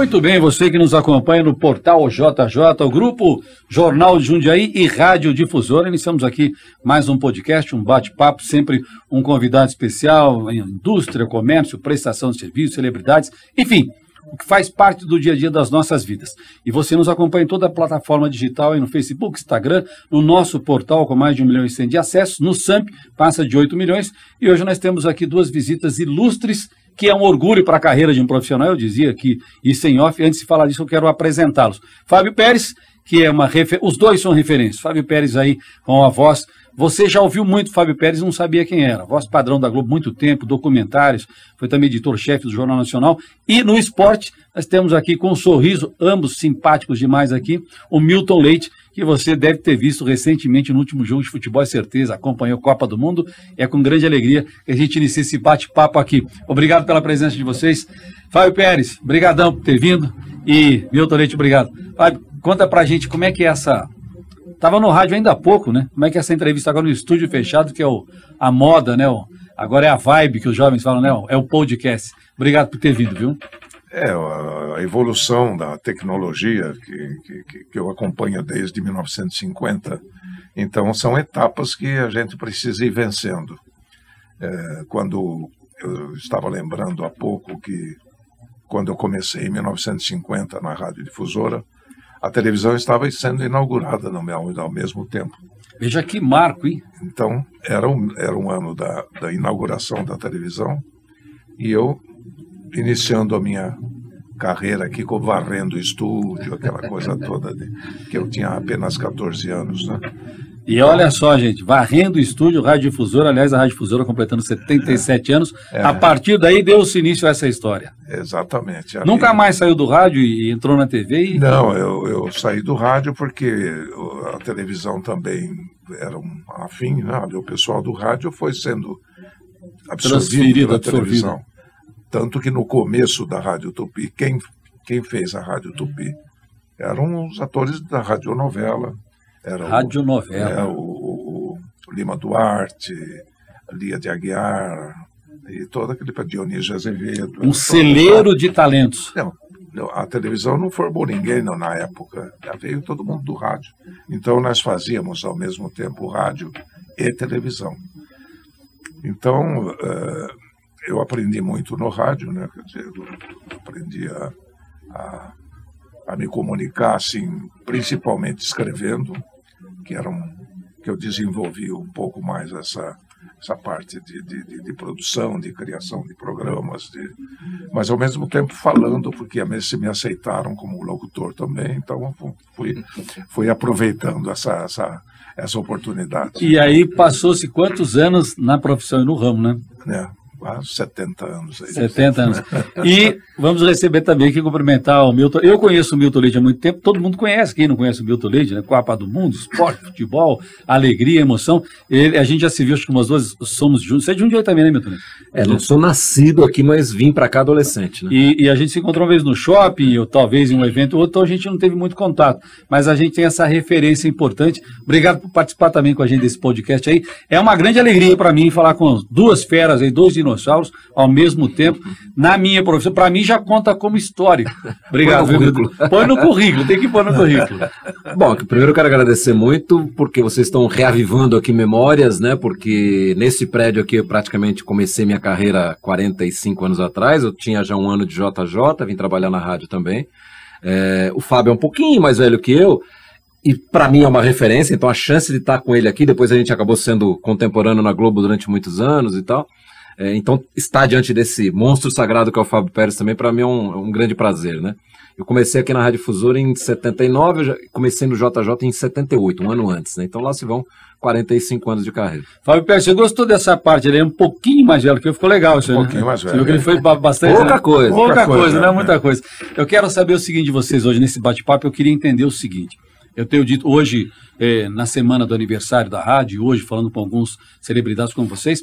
Muito bem, você que nos acompanha no Portal JJ, o Grupo Jornal de Jundiaí e Rádio Difusora. Iniciamos aqui mais um podcast, um bate-papo, sempre um convidado especial em indústria, comércio, prestação de serviços, celebridades, enfim, o que faz parte do dia a dia das nossas vidas. E você nos acompanha em toda a plataforma digital, aí no Facebook, Instagram, no nosso portal com mais de 1 milhão e 100 de acessos, no SAMP, passa de 8 milhões. E hoje nós temos aqui duas visitas ilustres, que é um orgulho para a carreira de um profissional. Eu dizia que isso em off, antes de falar disso eu quero apresentá-los. Fábio Peres, que é uma referência, os dois são referências. Fábio Peres aí com a voz, você já ouviu muito Fábio Peres, não sabia quem era. Voz padrão da Globo, muito tempo, documentários, foi também editor-chefe do Jornal Nacional. E no esporte, nós temos aqui com um sorriso, ambos simpáticos demais aqui, o Milton Leite, que você deve ter visto recentemente no último jogo de futebol, é certeza, acompanhou a Copa do Mundo. É com grande alegria que a gente inicia esse bate-papo aqui. Obrigado pela presença de vocês. Fábio Peres, brigadão por ter vindo. E Milton Leite, obrigado. Fábio, conta pra gente como é que é essa... Estava no rádio ainda há pouco, né? Como é que é essa entrevista agora no estúdio fechado, que é a moda, né? Agora é a vibe que os jovens falam, né? É o podcast. Obrigado por ter vindo, viu? A evolução da tecnologia que eu acompanho desde 1950, então são etapas que a gente precisa ir vencendo. Quando eu estava lembrando há pouco que quando eu comecei em 1950 na Rádio Difusora, a televisão estava sendo inaugurada ao mesmo tempo. Veja que marco, hein? Então, era um ano da inauguração da televisão e eu iniciando a minha carreira aqui, varrendo o estúdio, aquela coisa toda, que eu tinha apenas 14 anos, né? E olha só, gente, varrendo o estúdio, Rádio Difusora, aliás, a Rádio Difusora completando 77 anos, a partir daí deu-se início a essa história. Exatamente. Nunca mais saiu do rádio e entrou na TV? Não, eu saí do rádio porque a televisão também era afim, né? O pessoal do rádio foi sendo absorvido pela televisão. Tanto que no começo da Rádio Tupi, quem fez a Rádio Tupi eram os atores da radionovela. Radionovela. O Lima Duarte, Lia de Aguiar, e todo aquele Dionísio Azevedo. Um celeiro de talentos. Não, a televisão não formou ninguém na época, já veio todo mundo do rádio. Então nós fazíamos ao mesmo tempo rádio e televisão. Então eu aprendi muito no rádio, né? Quer dizer, eu aprendi a me comunicar, assim, principalmente escrevendo, que eu desenvolvi um pouco mais essa parte de produção, de criação de programas, mas ao mesmo tempo falando, porque me aceitaram como locutor também, então fui aproveitando essa oportunidade. E aí passou-se quantos anos na profissão e no ramo, né? Quase 70 anos. 70 anos. E vamos receber também aqui, cumprimentar o Milton. Eu conheço o Milton Leite há muito tempo, todo mundo conhece, quem não conhece o Milton Leite, né? Copa do Mundo, esporte, futebol, alegria, emoção. A gente já se viu, acho que umas duas, somos juntos. Você é de Jundiaí também, né, Milton Leite? Não sou nascido aqui, mas vim para cá adolescente, né? E a gente se encontrou uma vez no shopping, ou talvez em um evento ou outro, então a gente não teve muito contato. Mas a gente tem essa referência importante. Obrigado por participar também com a gente desse podcast aí. É uma grande alegria para mim falar com duas feras aí, dois dinossauros ao mesmo tempo, na minha profissão. Para mim já conta como história. Obrigado. Põe no currículo, tem que pôr no currículo. Bom, primeiro eu quero agradecer muito, porque vocês estão reavivando aqui memórias, né? Porque nesse prédio aqui eu praticamente comecei minha carreira 45 anos atrás, eu tinha já um ano de JJ, vim trabalhar na rádio também. O Fábio é um pouquinho mais velho que eu, e para mim é uma referência, então a chance de estar com ele aqui, depois a gente acabou sendo contemporâneo na Globo durante muitos anos e tal. Então, estar diante desse monstro sagrado que é o Fábio Peres também, para mim é um grande prazer, né? Eu comecei aqui na Rádio Difusora em 79, eu já comecei no JJ em 78, um ano antes, né? Então lá se vão 45 anos de carreira. Fábio Peres, você gostou dessa parte? Ele é um pouquinho mais velho que eu, ficou legal isso aí, Um pouquinho mais velho. Você viu que ele foi bastante... Pouca coisa. Pouca coisa, não é muita coisa. Eu quero saber o seguinte de vocês hoje, nesse bate-papo, eu queria entender o seguinte. Eu tenho dito hoje, na semana do aniversário da rádio, hoje falando com alguns celebridades como vocês,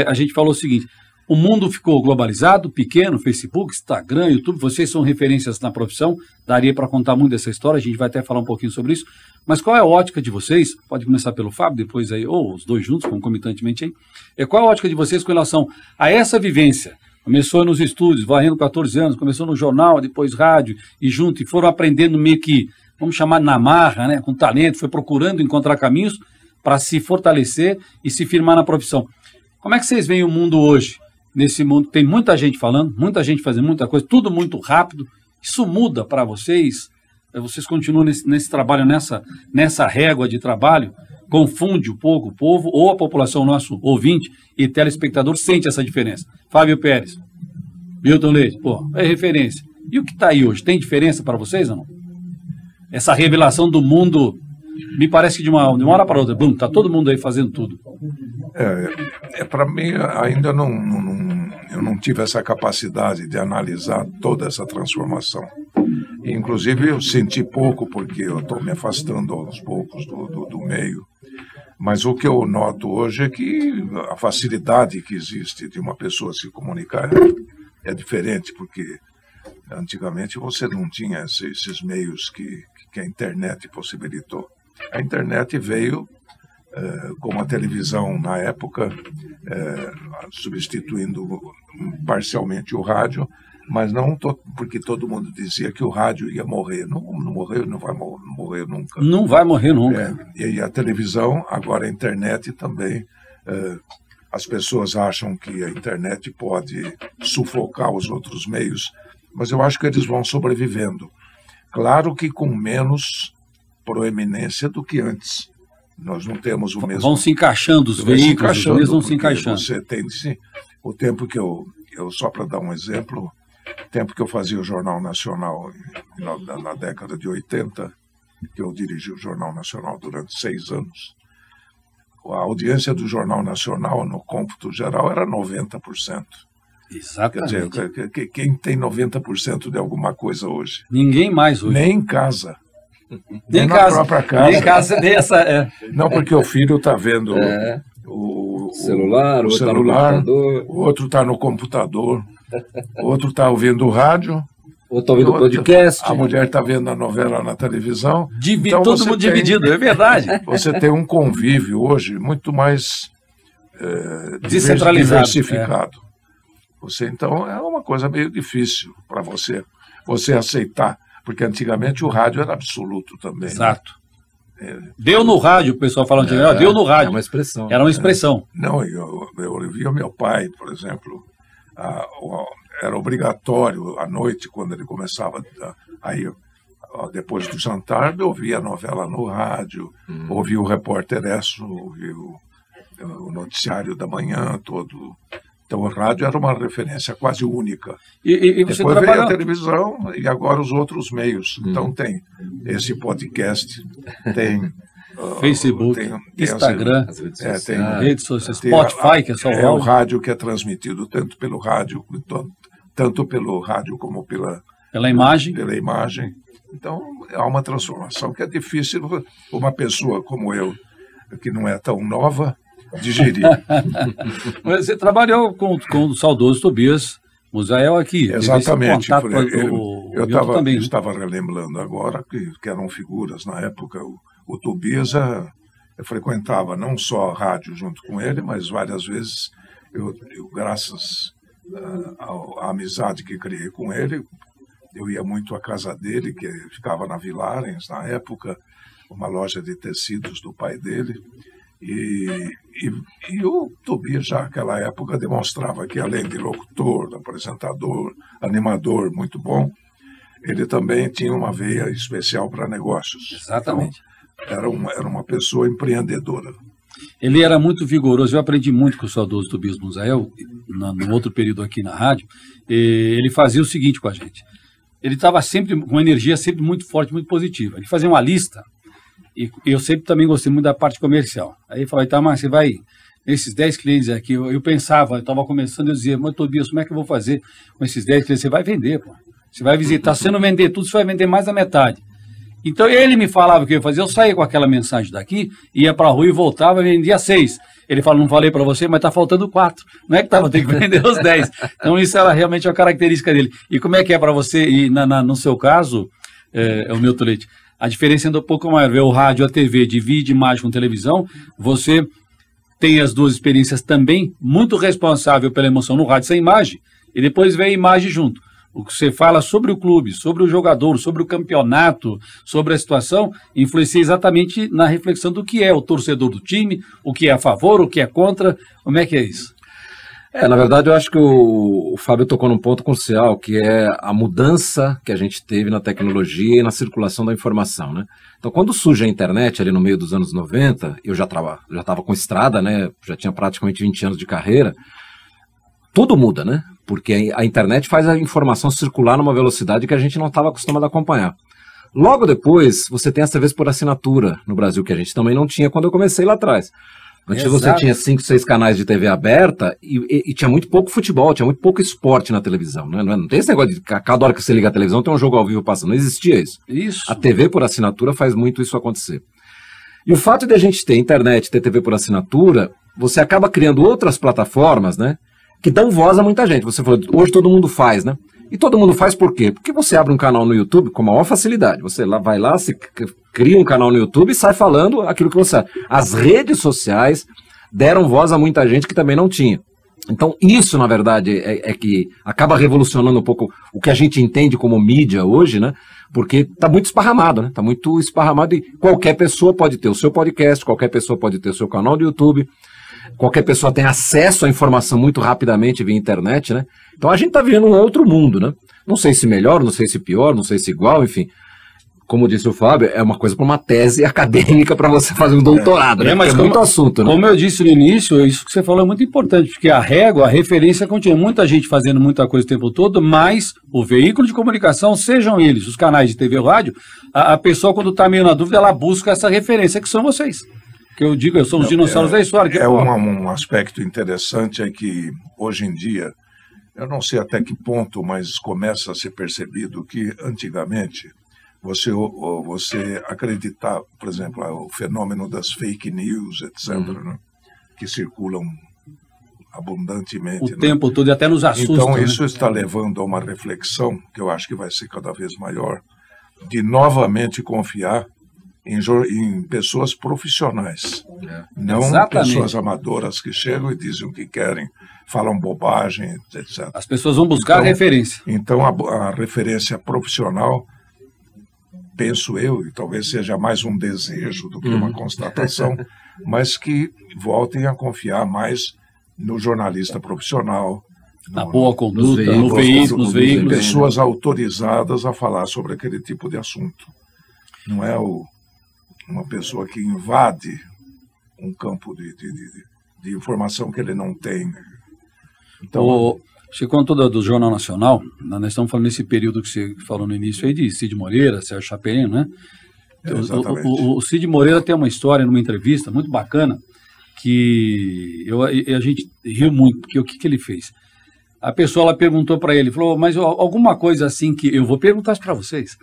a gente falou o seguinte: o mundo ficou globalizado, pequeno, Facebook, Instagram, YouTube, vocês são referências na profissão, daria para contar muito dessa história, a gente vai até falar um pouquinho sobre isso, mas qual é a ótica de vocês? Pode começar pelo Fábio, depois aí, ou os dois juntos, concomitantemente aí. Qual é a ótica de vocês com relação a essa vivência? começou nos estúdios, varrendo 14 anos, começou no jornal, depois rádio, e junto, e foram aprendendo meio que, vamos chamar na marra, né, com talento, foi procurando encontrar caminhos para se fortalecer e se firmar na profissão. Como é que vocês veem o mundo hoje? Nesse mundo tem muita gente falando, muita gente fazendo muita coisa, tudo muito rápido. Isso muda para vocês? Vocês continuam nesse trabalho, nessa régua de trabalho? Confunde um pouco o povo ou a população, nosso ouvinte e telespectador, sente essa diferença? Fábio Pérez, Milton Leite, é referência. E o que está aí hoje? Tem diferença para vocês ou não? Essa revelação do mundo, me parece que de uma hora para outra, está todo mundo aí fazendo tudo. Para mim, ainda eu não tive essa capacidade de analisar toda essa transformação. Inclusive, eu senti pouco, porque eu estou me afastando aos poucos do meio. Mas o que eu noto hoje é que a facilidade que existe de uma pessoa se comunicar é diferente, porque antigamente você não tinha esses meios que a internet possibilitou. A internet veio como a televisão na época, substituindo parcialmente o rádio, mas não porque todo mundo dizia que o rádio ia morrer. Não morreu, não vai morrer nunca. Não vai morrer nunca. E a televisão, agora a internet também. As pessoas acham que a internet pode sufocar os outros meios, mas eu acho que eles vão sobrevivendo. Claro que com menos proeminência do que antes. Nós não temos o mesmo... Vão se encaixando os veículos, os meios vão se encaixando. Você tem, sim, o tempo que eu só para dar um exemplo, o tempo que eu fazia o Jornal Nacional na década de 80, que eu dirigi o Jornal Nacional durante 6 anos, a audiência do Jornal Nacional, no cômputo geral, era 90%. Exatamente. Quer dizer, quem tem 90% de alguma coisa hoje? Ninguém mais hoje. Nem em casa. Nem na casa, própria casa. Nem casa, nem essa... Não, porque o filho está vendo o celular, o outro está no computador, o outro está ouvindo o rádio, ou está ouvindo o podcast. A mulher está vendo a novela na televisão. Então todo mundo dividido, é verdade. Você tem um convívio hoje muito mais descentralizado, diversificado. Então é uma coisa meio difícil para você aceitar, porque antigamente o rádio era absoluto também. Exato. Deu no rádio, o pessoal falando deu no rádio. É uma expressão. Era uma expressão. Não, eu via meu pai, por exemplo, era obrigatório à noite, quando ele começava, aí depois do jantar, eu ouvia a novela no rádio, ouvia o Repórter Esso, ouvia o noticiário da manhã todo. Então o rádio era uma referência quase única. E você depois veio a televisão e agora os outros meios. Então tem esse podcast, tem Facebook, tem Instagram, redes sociais, Spotify, que é só o rádio que é transmitido tanto pelo rádio como pela imagem. Pela imagem. Então há uma transformação que é difícil uma pessoa como eu, que não é tão nova, digerir. Você trabalhou com o saudoso Tobias Musael aqui. Exatamente. Eu estava relembrando agora que eram figuras na época. O Tobias eu frequentava não só a rádio junto com ele, mas várias vezes eu graças à amizade que criei com ele, eu ia muito à casa dele, que ficava na Vilarens, na época, uma loja de tecidos do pai dele. E o Tobias, já naquela época, demonstrava que, além de locutor, apresentador, animador muito bom, ele também tinha uma veia especial para negócios. Exatamente. Então, era uma pessoa empreendedora. Ele era muito vigoroso. Eu aprendi muito com o saudoso Tobias Musael, no outro período aqui na rádio. Ele fazia o seguinte com a gente. Ele estava sempre com uma energia sempre muito forte, muito positiva. Ele fazia uma lista. E eu sempre também gostei muito da parte comercial. Aí ele falou, Itamar, você vai, esses 10 clientes aqui, eu pensava, eu estava começando, eu dizia, mas Tobias, como é que eu vou fazer com esses 10 clientes? Você vai vender, pô. Você vai visitar, se você não vender tudo, você vai vender mais da metade. Então ele me falava o que eu ia fazer, eu saía com aquela mensagem daqui, ia para a rua e voltava, vendia 6. Ele falou, não falei para você, mas está faltando 4. Não é que estava, tem que vender os 10. Então isso era realmente uma característica dele. E como é que é para você, e no seu caso, o Milton Leite, a diferença é um pouco maior. Ver o rádio, a TV, divide imagem com televisão. Você tem as duas experiências também, muito responsável pela emoção no rádio sem imagem e depois vem a imagem junto. O que você fala sobre o clube, sobre o jogador, sobre o campeonato, sobre a situação, influencia exatamente na reflexão do que é o torcedor do time, o que é a favor, o que é contra. Como é que é isso? Na verdade, eu acho que o Fábio tocou num ponto crucial, que é a mudança que a gente teve na tecnologia e na circulação da informação, né? Então, quando surge a internet, ali no meio dos anos 90, eu já estava com estrada, né? Já tinha praticamente 20 anos de carreira. Tudo muda, né? Porque a internet faz a informação circular numa velocidade que a gente não estava acostumado a acompanhar. Logo depois, você tem as TVs por assinatura no Brasil, que a gente também não tinha quando eu comecei lá atrás. Antes você tinha 5, 6 canais de TV aberta e tinha muito pouco futebol, tinha muito pouco esporte na televisão. Né? Não tem esse negócio de cada hora que você liga a televisão tem um jogo ao vivo passando. Não existia isso. A TV por assinatura faz muito isso acontecer. E o fato de a gente ter internet, ter TV por assinatura, você acaba criando outras plataformas, né? Que dão voz a muita gente. Você falou, hoje todo mundo faz, né? E todo mundo faz por quê? Porque você abre um canal no YouTube com a maior facilidade. Você vai lá, você cria um canal no YouTube e sai falando aquilo que você sabe. As redes sociais deram voz a muita gente que também não tinha. Então isso, na verdade, é que acaba revolucionando um pouco o que a gente entende como mídia hoje, né? Porque está muito esparramado, né? Está muito esparramado e qualquer pessoa pode ter o seu podcast, qualquer pessoa pode ter o seu canal do YouTube. Qualquer pessoa tem acesso à informação muito rapidamente via internet, né? Então a gente está vivendo um outro mundo, né? Não sei se melhor, não sei se pior, não sei se igual, enfim. Como disse o Fábio, é uma coisa para uma tese acadêmica para você fazer um doutorado, né? Mas é muito assunto, né? Como eu disse no início, isso que você falou é muito importante, porque a régua, a referência continua. Muita gente fazendo muita coisa o tempo todo, mas o veículo de comunicação, sejam eles, os canais de TV ou rádio, a pessoa quando está meio na dúvida, ela busca essa referência que são vocês. Que eu digo, eu sou os dinossauros da história. Um aspecto interessante é que, hoje em dia, eu não sei até que ponto, mas começa a ser percebido que, antigamente, você acreditava, por exemplo, o fenômeno das fake news, etc., né, que circulam abundantemente. O tempo todo, e até nos assusta. Então, isso está levando a uma reflexão, que eu acho que vai ser cada vez maior, de novamente confiar em pessoas profissionais, não pessoas amadoras que chegam e dizem o que querem, falam bobagem, etc. As pessoas vão buscar a referência. Então, a referência profissional, penso eu, e talvez seja mais um desejo do que uma constatação, mas que voltem a confiar mais no jornalista profissional, na boa conduta, nos veículos. Pessoas autorizadas a falar sobre aquele tipo de assunto. Não é uma pessoa que invade um campo de informação que ele não tem. Então, você contou do Jornal Nacional, nós estamos falando nesse período que você falou no início aí, de Cid Moreira, Sérgio Chapelin, né? O Cid Moreira tem uma história numa entrevista muito bacana, que a gente riu muito, porque o que ele fez? A pessoa ela perguntou para ele, falou, mas alguma coisa assim que eu vou perguntar para vocês,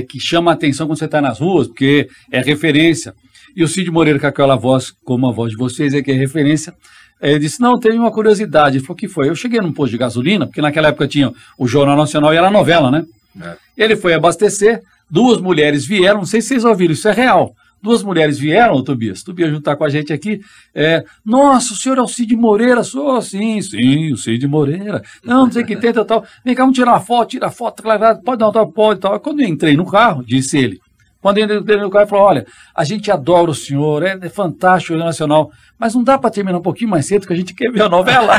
que chama a atenção quando você está nas ruas, porque é referência. E o Cid Moreira, com aquela voz, como a voz de vocês, que é referência, ele disse, não, teve uma curiosidade. Ele falou, o que foi? Eu cheguei num posto de gasolina, porque naquela época tinha o Jornal Nacional e era a novela, né? Ele foi abastecer, 2 mulheres vieram, não sei se vocês ouviram, isso é real. 2 mulheres vieram, Tobias juntar com a gente aqui. Nossa, o senhor é o Cid Moreira? Sou, sim, o Cid Moreira. Não sei o que tem, tal. Vem cá, vamos tirar uma foto, tira a foto, claro, pode não, pode, tal. Quando eu entrei no carro, disse ele, quando eu entrei no carro, ele falou, olha, a gente adora o senhor, é fantástico, o Nacional, mas não dá para terminar um pouquinho mais cedo, que a gente quer ver a novela.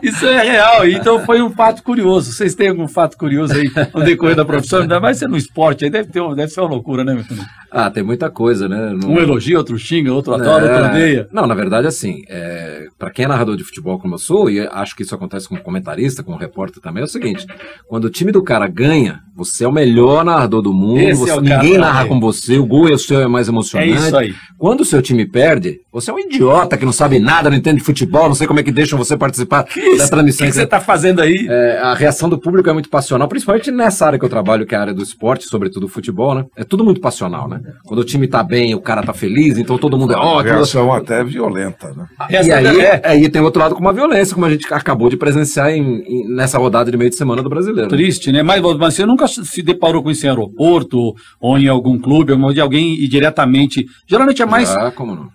Isso é real, então foi um fato curioso. Vocês têm algum fato curioso aí no decorrer da profissão? Ainda mais ser no esporte, aí deve ser uma loucura, né, meu filho? Tem muita coisa, né? Um elogia, outro xinga, outro adora, outro odeia. Não, na verdade, assim, para quem é narrador de futebol como eu sou, e acho que isso acontece com comentarista, com repórter também, é o seguinte, quando o time do cara ganha, você é o melhor narrador do mundo, ninguém narra com você, o gol o seu é mais emocionante. É isso aí. Quando o seu time perde, você é um idiota que não sabe nada, não entende de futebol, não sei como é que deixam você participar da transmissão. O que você está fazendo aí? A reação do público é muito passional, principalmente nessa área que eu trabalho, que é a área do esporte, sobretudo o futebol, né? É tudo muito passional, né? Quando o time tá bem, o cara tá feliz, então todo mundo é ótimo. A reação até violenta, né? E aí tem outro lado com uma violência, como a gente acabou de presenciar nessa rodada de meio de semana do Brasileiro. Triste, né? Mas você nunca se deparou com isso em aeroporto ou em algum clube, de alguém ir diretamente. Geralmente é mais. Como não?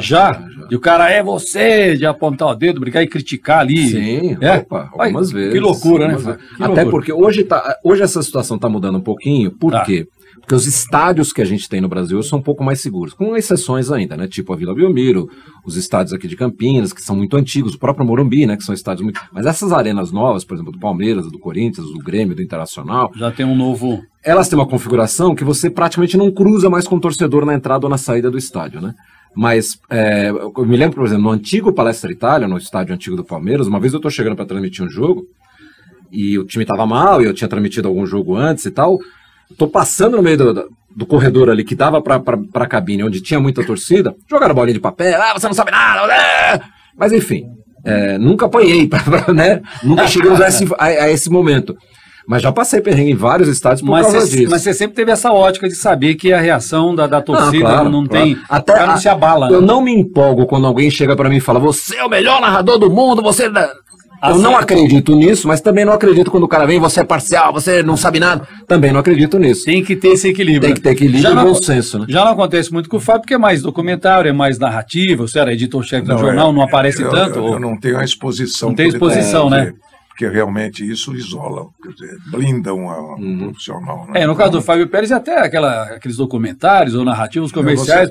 Já. E o cara é você, de apontar o dedo, brigar e criticar ali. Sim, opa, algumas vezes. Que loucura, né? Até porque hoje essa situação está mudando um pouquinho. Por quê? Porque os estádios que a gente tem no Brasil são um pouco mais seguros, com exceções ainda, né? Tipo a Vila Belmiro, os estádios aqui de Campinas, que são muito antigos, o próprio Morumbi, né? Que são estádios muito... Mas essas arenas novas, por exemplo, do Palmeiras, do Corinthians, do Grêmio, do Internacional... Já tem um novo... Elas têm uma configuração que você praticamente não cruza mais com o torcedor na entrada ou na saída do estádio, né? Mas eu me lembro, por exemplo, no antigo Palestra Itália, no estádio antigo do Palmeiras, uma vez eu tô chegando para transmitir um jogo e o time tava mal e eu tinha transmitido algum jogo antes e tal... Tô passando no meio do corredor ali, que dava pra cabine, onde tinha muita torcida, jogaram bolinha de papel, você não sabe nada, mas enfim, nunca apanhei, né? Nunca chegamos a esse momento. Mas já passei perrengue em vários estádios por causa disso. Mas você sempre teve essa ótica de saber que a reação da torcida claro. Tem... Até não se abala. Eu não me empolgo quando alguém chega pra mim e fala, você é o melhor narrador do mundo, você... Eu não acredito nisso, mas também não acredito quando o cara vem, você é parcial, você não sabe nada. Também não acredito nisso. Tem que ter esse equilíbrio. Tem que ter equilíbrio e bom senso, né? Já não acontece muito com o Fábio, porque é mais documentário, é mais narrativa. Você era editor-chefe do jornal, não aparece tanto. Eu não tenho a exposição. Não tem exposição, né? Porque realmente isso isola, quer dizer, blinda um profissional. Né? No caso do Fábio Pérez, até aqueles documentários ou narrativos comerciais,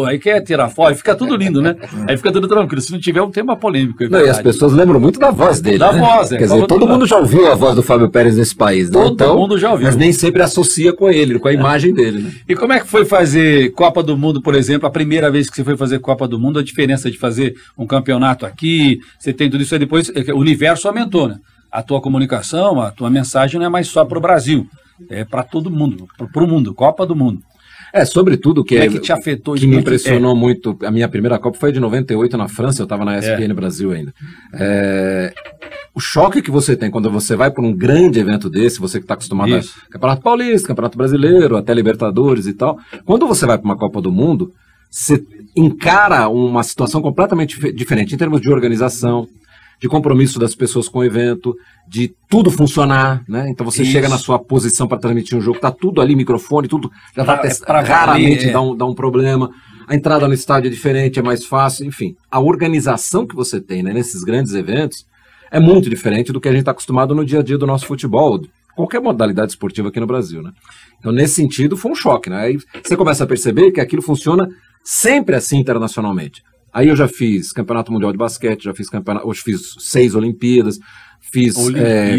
aí quer tirar foto, fica tudo lindo, né? Aí fica tudo tranquilo, se não tiver um tema polêmico. Não, e as pessoas lembram muito da voz dele. Da voz, Quer dizer, todo mundo já ouviu a voz do Fábio Pérez nesse país, né? Todo mundo já ouviu. Mas nem sempre associa com ele, com a imagem dele, né? E como é que foi fazer Copa do Mundo, por exemplo, a primeira vez que você foi fazer Copa do Mundo, a diferença de fazer um campeonato aqui, você tem tudo isso aí depois, o universo aumentou, né? A tua comunicação, a tua mensagem não é mais só para o Brasil, é para todo mundo, para o mundo, Copa do Mundo. Sobretudo que te afetou que me impressionou muito, a minha primeira Copa foi de 98 na França, eu estava na ESPN Brasil ainda. O choque que você tem quando você vai para um grande evento desse, você que está acostumado a Campeonato Paulista, Campeonato Brasileiro, até Libertadores e tal, quando você vai para uma Copa do Mundo, você encara uma situação completamente diferente em termos de organização, de compromisso das pessoas com o evento, de tudo funcionar, né? Então você chega na sua posição para transmitir um jogo, tá tudo ali, microfone, tudo já tá raramente dá um problema. A entrada no estádio é diferente, é mais fácil, enfim. A organização que você tem, né, nesses grandes eventos é muito diferente do que a gente está acostumado no dia a dia do nosso futebol, qualquer modalidade esportiva aqui no Brasil, né? Então nesse sentido foi um choque, né? Aí você começa a perceber que aquilo funciona sempre assim internacionalmente. Aí eu já fiz Campeonato Mundial de Basquete, já fiz 6 Olimpíadas, fiz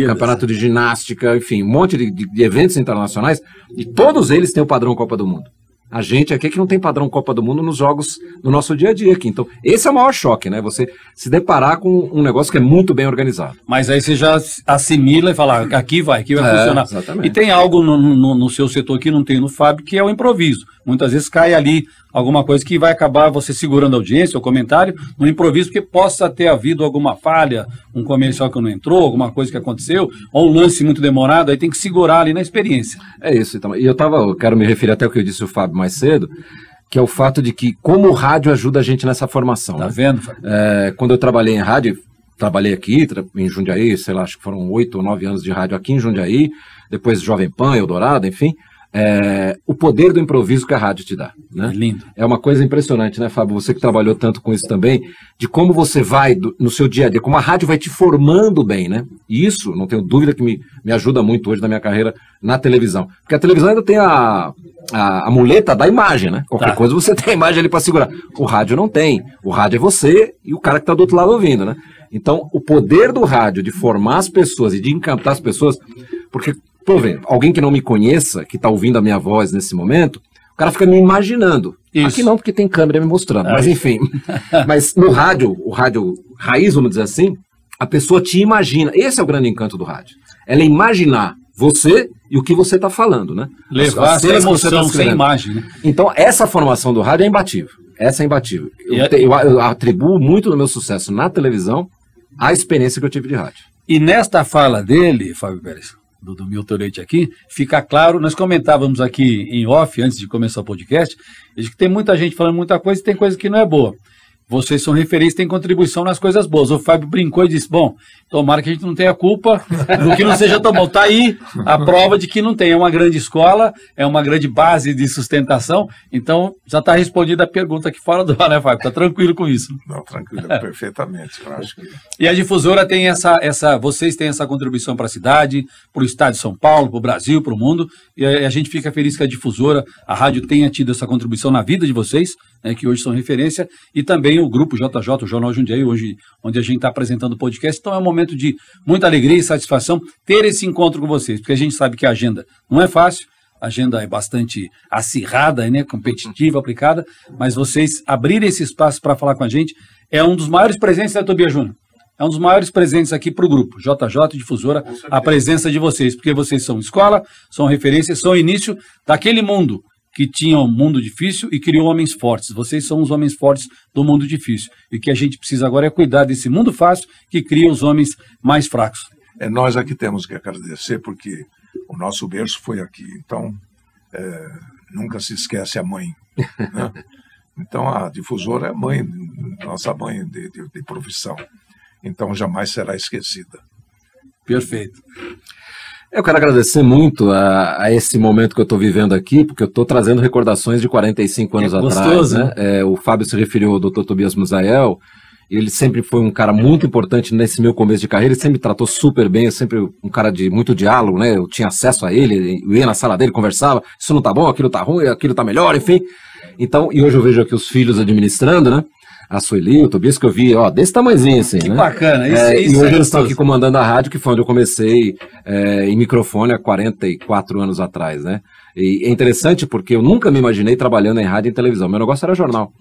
Campeonato de Ginástica, enfim, um monte de eventos internacionais, e todos eles têm o padrão Copa do Mundo. A gente aqui que não tem padrão Copa do Mundo nos jogos do nosso dia a dia aqui. Então, esse é o maior choque, né? Você se deparar com um negócio que é muito bem organizado. Mas aí você já assimila e fala, aqui vai funcionar. Exatamente. E tem algo no seu setor que não tem no Fábio, que é o improviso. Muitas vezes cai ali alguma coisa que vai acabar você segurando a audiência, o comentário, no improviso, porque possa ter havido alguma falha, um comercial que não entrou, alguma coisa que aconteceu, ou um lance muito demorado, aí tem que segurar ali na experiência. É isso, então. E eu quero me referir até ao que eu disse o Fábio mais cedo, que é o fato de que como o rádio ajuda a gente nessa formação. Tá vendo, Fábio? Quando eu trabalhei em rádio, trabalhei aqui em Jundiaí, sei lá, acho que foram 8 ou 9 anos de rádio aqui em Jundiaí, depois Jovem Pan, Eldorado, enfim. O poder do improviso que a rádio te dá, né? Lindo. É uma coisa impressionante, né, Fábio? Você que trabalhou tanto com isso também, de como você vai no seu dia a dia, como a rádio vai te formando bem, né? E isso, não tenho dúvida que me ajuda muito hoje na minha carreira na televisão. Porque a televisão ainda tem a muleta da imagem, né? Qualquer coisa você tem a imagem ali para segurar. O rádio não tem. O rádio é você e o cara que está do outro lado ouvindo, né? Então, o poder do rádio de formar as pessoas e de encantar as pessoas, porque... Por exemplo, alguém que não me conheça, que está ouvindo a minha voz nesse momento, o cara fica me imaginando. Isso. Aqui não, porque tem câmera me mostrando, mas enfim. Mas no rádio, o rádio raiz, vamos dizer assim, a pessoa te imagina. Esse é o grande encanto do rádio. Ela imaginar você e o que você está falando, né? Levar essa emoção sem imagem, né? Então, essa formação do rádio é imbatível. Essa é imbatível. Eu atribuo muito do meu sucesso na televisão à experiência que eu tive de rádio. E nesta fala dele, Fábio Pérez, do Milton Leite aqui, fica claro, nós comentávamos aqui em off, antes de começar o podcast, que tem muita gente falando muita coisa e tem coisa que não é boa. vocês são referência, têm contribuição nas coisas boas. O Fábio brincou e disse, bom, tomara que a gente não tenha culpa do que não seja tão bom. Está aí a prova de que não tem. É uma grande escola, é uma grande base de sustentação, então já está respondida a pergunta aqui fora do ar, né, Fábio? Está tranquilo com isso? Não, tranquilo, perfeitamente. Eu acho que... E a Difusora tem vocês têm essa contribuição para a cidade, para o estado de São Paulo, para o Brasil, para o mundo, e a gente fica feliz que a Difusora, a rádio tenha tido essa contribuição na vida de vocês, né, que hoje são referência, e também o Grupo JJ, o Jornal Jundiaí, hoje, onde a gente está apresentando o podcast. Então é um momento de muita alegria e satisfação ter esse encontro com vocês, porque a gente sabe que a agenda não é fácil, a agenda é bastante acirrada, né, competitiva, aplicada, mas vocês abrirem esse espaço para falar com a gente é um dos maiores presentes, né, Tobias Júnior? É um dos maiores presentes aqui para o grupo, JJ Difusora, a presença de vocês, porque vocês são escola, são referência, são início daquele mundo que tinha um mundo difícil e criou homens fortes. Vocês são os homens fortes do mundo difícil. E o que a gente precisa agora é cuidar desse mundo fácil que cria os homens mais fracos. É nós aqui temos que agradecer, porque o nosso berço foi aqui. Então, nunca se esquece a mãe. Né? Então, a Difusora é a mãe, nossa mãe de profissão. Então, jamais será esquecida. Perfeito. Eu quero agradecer muito a esse momento que eu estou vivendo aqui, porque eu estou trazendo recordações de 45 anos atrás. Né? O Fábio se referiu ao Dr. Tobias Musael, ele sempre foi um cara muito importante nesse meu começo de carreira, ele sempre me tratou super bem, eu sempre um cara de muito diálogo, né? Eu tinha acesso a ele, eu ia na sala dele, conversava, isso não tá bom, aquilo tá ruim, aquilo tá melhor, enfim. Então, e hoje eu vejo aqui os filhos administrando, né? A Sueli, o Tobias, que eu vi, ó, desse tamanhozinho assim, que né? Bacana, isso. E hoje eles estão aqui comandando a rádio, que foi onde eu comecei em microfone há 44 anos atrás, né? E é interessante porque eu nunca me imaginei trabalhando em rádio e em televisão. Meu negócio era jornal.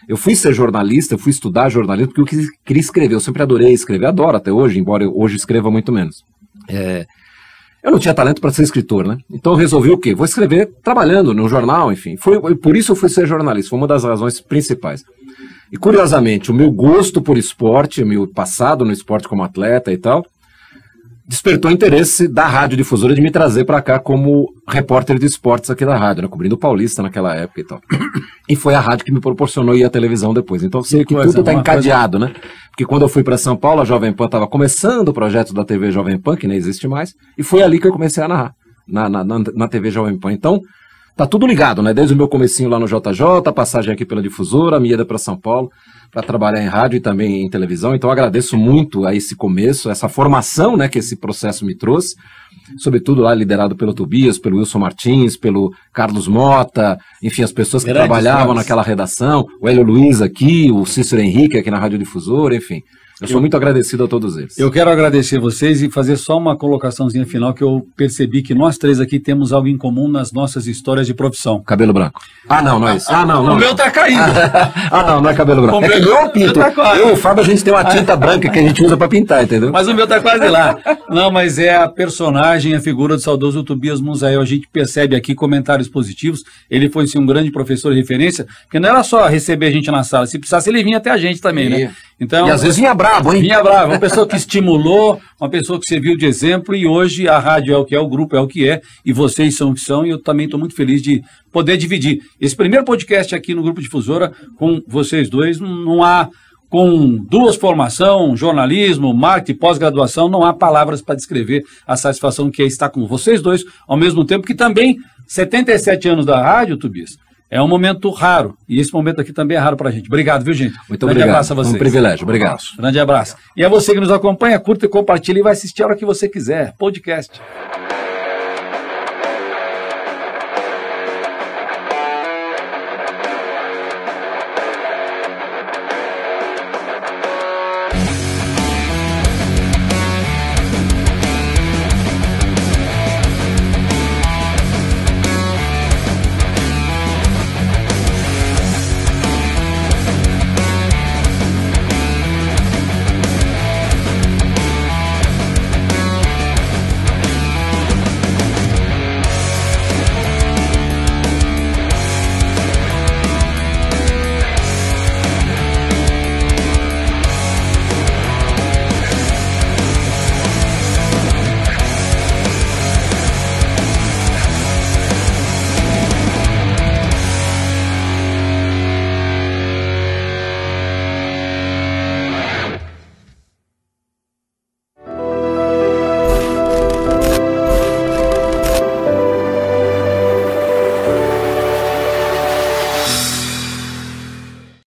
Eu fui ser jornalista, eu fui estudar jornalismo porque eu queria escrever. Eu sempre adorei escrever, adoro até hoje, embora eu hoje escreva muito menos. Eu não tinha talento para ser escritor, né? Então eu resolvi o quê? Vou escrever trabalhando no jornal, enfim. Por isso eu fui ser jornalista, foi uma das razões principais. E curiosamente, o meu gosto por esporte, o meu passado no esporte como atleta e tal, despertou interesse da Rádio Difusora de me trazer para cá como repórter de esportes aqui da rádio, né? Cobrindo o Paulista naquela época e tal. E foi a rádio que me proporcionou ir à televisão depois. Então sei que tudo está encadeado, né? Porque quando eu fui para São Paulo, a Jovem Pan estava começando o projeto da TV Jovem Pan, que nem existe mais, e foi ali que eu comecei a narrar, na TV Jovem Pan. Então, tá tudo ligado, né? Desde o meu comecinho lá no JJ, a passagem aqui pela Difusora, a minha ida para São Paulo, para trabalhar em rádio e também em televisão. Então, agradeço muito a esse começo, essa formação, né, que esse processo me trouxe, sobretudo lá liderado pelo Tobias, pelo Wilson Martins, pelo Carlos Mota, enfim, as pessoas que trabalhavam naquela redação, o Hélio Luiz aqui, o Cícero Henrique aqui na Rádio Difusora, enfim. Eu sou muito agradecido a todos eles. Eu quero agradecer vocês e fazer só uma colocaçãozinha final, que eu percebi que nós três aqui temos algo em comum nas nossas histórias de profissão. Cabelo branco. Ah, não, não é isso. Ah, não, não. O meu tá caindo. Não é cabelo branco. É que meu é pinto. Eu e o Fábio, a gente tem uma tinta branca que a gente usa pra pintar, entendeu? Mas o meu tá quase lá. Não, mas é a personagem, a figura do saudoso Tobias Musael. A gente percebe aqui comentários positivos. Ele foi, sim, um grande professor de referência, porque não era só receber a gente na sala. Se precisasse, ele vinha até a gente também, né? Então, e às vezes vinha bravo, hein? Vinha bravo, uma pessoa que estimulou, uma pessoa que serviu de exemplo, e hoje a rádio é o que é, o grupo é o que é, e vocês são o que são, e eu também estou muito feliz de poder dividir esse primeiro podcast aqui no Grupo Difusora com vocês dois. Não há, com duas formações, jornalismo, marketing, pós-graduação, não há palavras para descrever a satisfação que é estar com vocês dois, ao mesmo tempo que também 77 anos da rádio, Tobias, é um momento raro, e esse momento aqui também é raro pra gente. Obrigado, viu, gente? Muito obrigado. Grande abraço a vocês. Um privilégio, obrigado. Grande abraço. E a você que nos acompanha, curta e compartilha e vai assistir a hora que você quiser. Podcast.